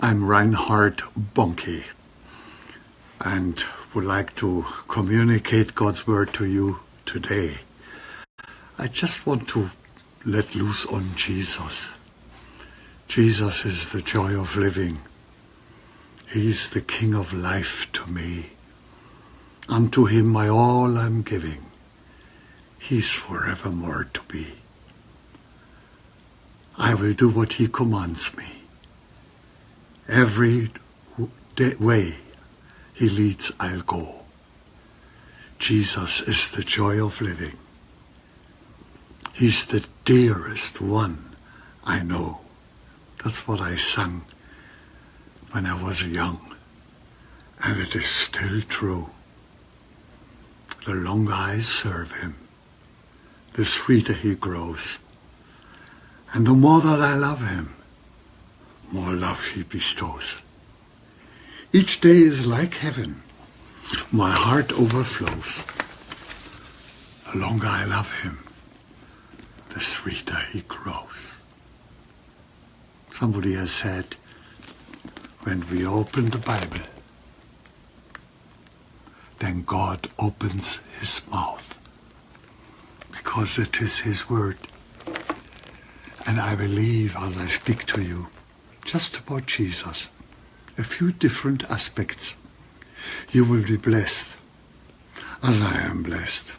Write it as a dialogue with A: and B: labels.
A: I'm Reinhard Bonnke and would like to communicate God's word to you today. I just want to let loose on Jesus. Jesus is the joy of living. He's the King of life to me. Unto him my all I'm giving. He's forevermore to be. I will do what he commands me. Every way he leads, I'll go. Jesus is the joy of living. He's the dearest one I know. That's what I sang when I was young, and it is still true. The longer I serve him, the sweeter he grows. And the more that I love him, more love he bestows. Each day is like heaven. My heart overflows. The longer I love him, the sweeter he grows. Somebody has said, when we open the Bible, then God opens his mouth, because it is his word. And I believe, as I speak to you, just about Jesus, a few different aspects, you will be blessed, as I am blessed.